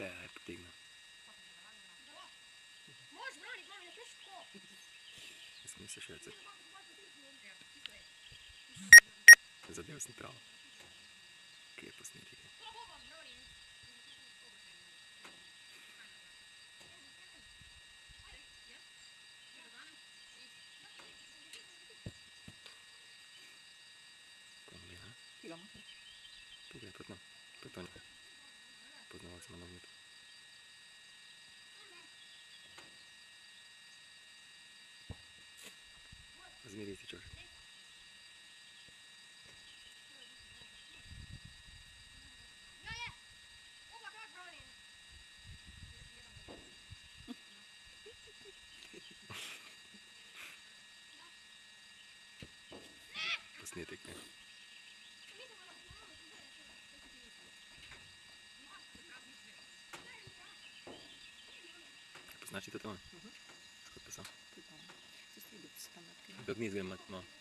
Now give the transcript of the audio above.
Kaj je potegnil? Ne smem se švecati. Zadev sem prav. Kje je posnetek? Kilometer. Tukaj je tudi, no. To je to. Poznavalc ima nogomet. Zmeri si čas. Posnetek, ne. Poznaš ti to? Škod pa so? Tudi tam. Se svi, da ti se tam naprej. Kako mi izgledamo, no.